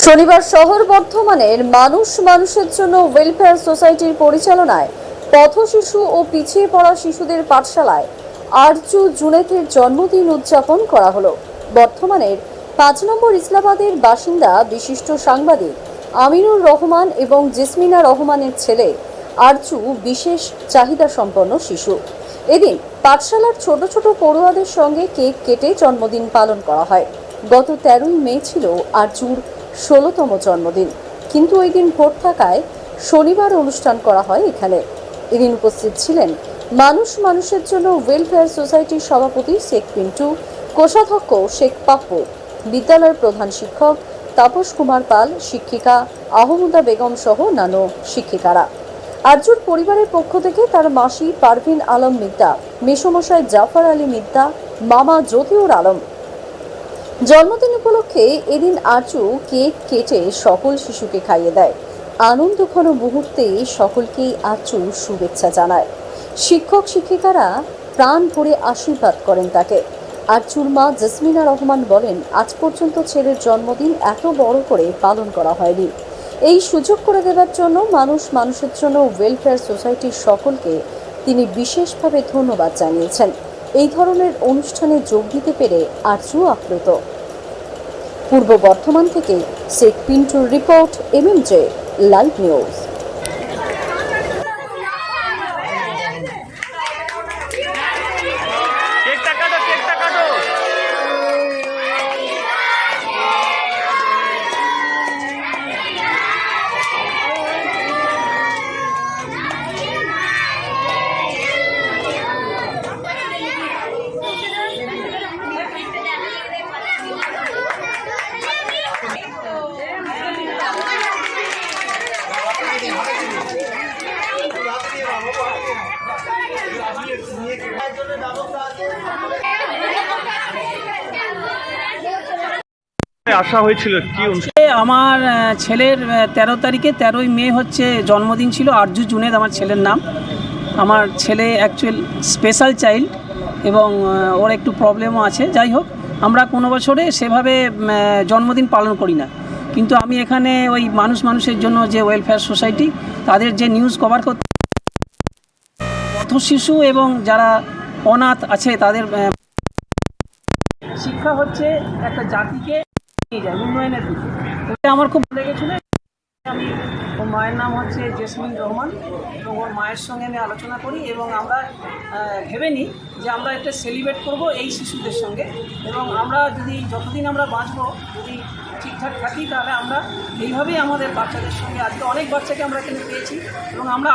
শনিবার শহর বর্ধমানের মানুষ মানুষের জন্য ওয়েলফেয়ার সোসাইটির পরিচালনায় পথ শিশু ও পিছিয়ে পড়া শিশুদের পাঠশালায় আরজু জুনেথের জন্মদিন উদযাপন করা হলো। বর্ধমানের ৫ নম্বর ইসলামাবাদের বাসিন্দা বিশিষ্ট সাংবাদিক আমিনুর রহমান এবং জেসমিনা রহমানের ছেলে আরজু বিশেষ চাহিদা সম্পন্ন শিশু। এদিন পাঠশালার ছোট ছোট পড়ুয়াদের সঙ্গে কেক কেটে জন্মদিন পালন করা হয়। গত ১৩ই মে ছিল আরজুর ১৬তম জন্মদিন, কিন্তু ওই দিন ভোর থাকায় শনিবার অনুষ্ঠান করা হয় এখানে। এদিন উপস্থিত ছিলেন মানুষ মানুষের জন্য ওয়েলফেয়ার সোসাইটির সভাপতি শেখ পিন্টু, কোষাধ্যক্ষ শেখ পাপ্পু, বিদ্যালয়ের প্রধান শিক্ষক তাপস কুমার পাল, শিক্ষিকা আহমদা বেগম সহ অন্যান্য শিক্ষিকারা। আরজুর পরিবারের পক্ষ থেকে তার মাসি পারভিন আলম মিদ্দা, মেসোমশাই জাফর আলী মিদ্দা, মামা জ্যোতিউর আলম। জন্মদিন উপলক্ষে এদিন আরজু কেক কেটে সকল শিশুকে খাইয়ে দেয়। আনন্দঘন মুহূর্তে সকলকেই আরজু শুভেচ্ছা জানায়। শিক্ষক শিক্ষিকারা প্রাণ ভরে আশীর্বাদ করেন তাকে। আরজুর মা জেসমিনা রহমান বলেন, আজ পর্যন্ত ছেলের জন্মদিন এত বড় করে পালন করা হয়নি। এই সুযোগ করে দেওয়ার জন্য মানুষ মানুষের জন্য ওয়েলফেয়ার সোসাইটির সকলকে তিনি বিশেষভাবে ধন্যবাদ জানিয়েছেন। এই ধরনের অনুষ্ঠানে যোগ দিতে পেরে আরজু আপ্লুত। পূর্ব বর্ধমান থেকে শেখ পিন্টুর রিপোর্ট, MMJ লাইভ নিউজ। আসা হয়েছিল কি? আমার ছেলের 13 তারিখে 13ই মে হচ্ছে জন্মদিন ছিল। আরজু জুনেদ আমার ছেলের নাম। আমার ছেলে অ্যাকচুয়াল স্পেশাল চাইল্ড এবং ওর একটু প্রবলেমও আছে। যাই হোক, আমরা কোনো বছরে সেভাবে জন্মদিন পালন করি না, কিন্তু আমি এখানে ওই মানুষ মানুষের জন্য যে ওয়েলফেয়ার সোসাইটি, তাদের যে নিউজ কভার করতে পথ শিশু এবং যারা অনাথ আছে তাদের শিক্ষা হচ্ছে একটা জাতিকে নিয়ে যায় উন্নয়নের দিকে। ওটা আমার খুব ভালো লেগেছিল। আমি ওর মায়ের নাম হচ্ছে জেসমিন রহমান এবং ওর মায়ের সঙ্গে আমি আলোচনা করি এবং আমরা ভেবে নিই যে আমরা এটা সেলিব্রেট করব এই শিশুদের সঙ্গে, এবং আমরা যদি যতদিন আমরা বাঁচবো, যদি ঠিকঠাক থাকি, তাহলে আমরা এইভাবেই আমাদের বাচ্চাদের সঙ্গে, আজকে অনেক বাচ্চাকে আমরা এখানে পেয়েছি এবং আমরা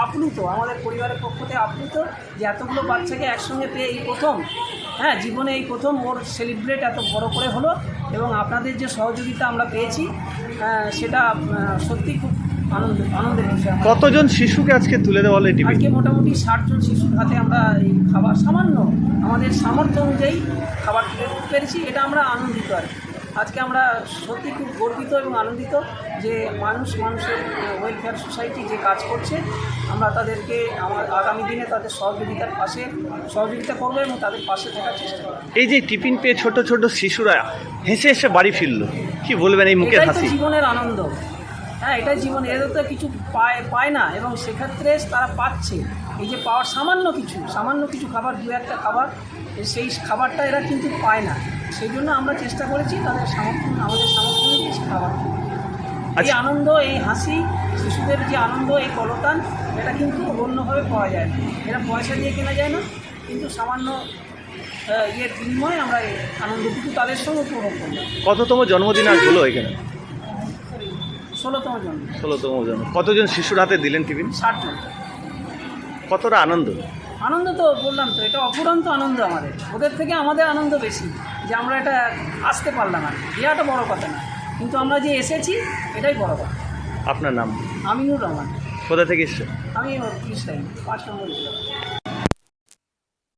আপ্লুত, আমাদের পরিবারের পক্ষ থেকে আপ্লুত যে এতগুলো বাচ্চাকে একসঙ্গে পেয়ে এই প্রথম, জীবনে এই প্রথম ওর সেলিব্রেট এত বড় করে হলো। এবং আপনাদের যে সহযোগিতা আমরা পেয়েছি সেটা সত্যি খুব আনন্দের বিষয়। কতজন শিশুকে আজকে তুলে দেওয়া হলো? আজকে মোটামুটি 60 জন শিশুর হাতে আমরা এই খাবার সামান্য আমাদের সামর্থ্য অনুযায়ী খাবার তুলে দিতে পেরেছি। এটা আমরা আনন্দিত আর কি। আজকে আমরা সত্যি খুব গর্বিত এবং আনন্দিত যে মানুষ মানুষের ওয়েলফেয়ার সোসাইটি যে কাজ করছে, আমরা তাদেরকে আগামী দিনে তাদের সহযোগিতা করবো এবং তাদের পাশে থাকার চেষ্টা করবো। এই যে টিফিন পেয়ে ছোট ছোট শিশুরা হেসে হেসে বাড়ি ফিরলো, কি বলবেন এই মুখের হাসি? জীবনের আনন্দ, এটাই জীবন। এরা তো কিছু পায় না এবং সেক্ষেত্রে তারা পাচ্ছে। এই যে পাওয়ার সামান্য কিছু খাবার, দু একটা খাবার, সেই খাবারটা এরা কিন্তু পায় না। সেই জন্য আমরা চেষ্টা করেছি আমাদের সামর্থ্য অনুযায়ী খাবার। এই আনন্দ, এই হাসি, শিশুদের যে আনন্দ, এই কলতান, এটা কিন্তু অন্যভাবে পাওয়া যায় না। এরা পয়সা দিয়ে কেনা যায় না, কিন্তু সামান্য বিনিময়ে আমরা এই আনন্দটুকু তাদের সঙ্গে উপভোগ করি। কততম জন্মদিন আজ হলো এখানে? 16তম জন্ম। 16তম জন্ম। কতজন শিশুর হাতে দিলেন টিফিন? 60 জন। কতটা আনন্দ? আনন্দ তো বললাম তো, এটা অফুরন্ত আনন্দ আমাদের। ওদের থেকে আমাদের আনন্দ বেশি যে আমরা এটা আসতে পারলাম। আর এটা বড় কথা না, কিন্তু আমরা যে এসেছি এটাই বড় কথা। আপনার নাম? আমিনুর রহমান। কোথা থেকে এসছেন? আমি 5 নম্বর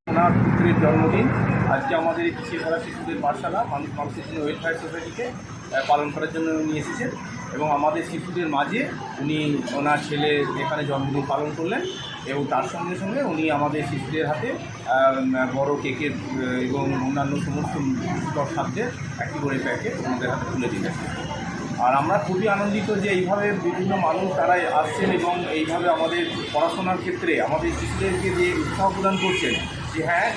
ওনার পুত্রের জন্মদিন আজকে আমাদের এই পিছিয়ে পড়া শিশুদের পাঠশালা মানুষ মানুষের জন্য ওয়েলফেয়ার সোসাইটিতে পালন করার জন্য উনি এসেছেন এবং আমাদের শিশুদের মাঝে উনি ওনার ছেলে এখানে জন্মদিন পালন করলেন এবং তার সঙ্গে সঙ্গে উনি আমাদের শিশুদের হাতে বড় কেকের এবং অন্যান্য সমস্ত খাদ্যের একটি করে প্যাকেট ওনাদের হাতে তুলে দিলেন। আর আমরা খুবই আনন্দিত যে এইভাবে বিভিন্ন মানুষ তারা আসছেন এবং এইভাবে আমাদের পড়াশোনার ক্ষেত্রে আমাদের শিশুদেরকে যে উৎসাহ প্রদান করছেন, যে হ্যাঁ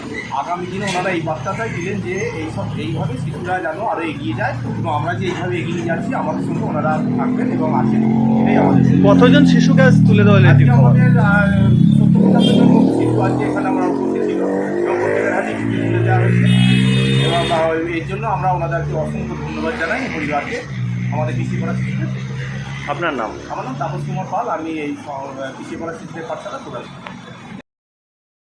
আগামী দিনে ওনারা এই বার্তাটাই দিলেন যে এইভাবে শিশুরা যেন আরও এগিয়ে যায় এবং আমরা যে এইভাবে এগিয়ে যাচ্ছি আমাদের সঙ্গে ওনারা থাকবেন এবং আছেন, এটাই আমাদের। কতজন শিশুকে আজ তুলে দেওয়া হলো? আজকে আমাদের 70-75 জন শিশু আজকে এখানে আমরা উপস্থিত ছিল এবং প্রত্যেকের হাতে কিছু তুলে দেওয়া হয়েছে এবং এর জন্য আমরা ওনাদেরকে অসংখ্য ধন্যবাদ জানাই পরিবারকে, আমাদের পিছিয়ে শিশুদের। আপনার নাম? আমার নাম তাপস কুমার পাল, আমি এই পিছিয়ে শিশুদের পাঠশালা প্রধান।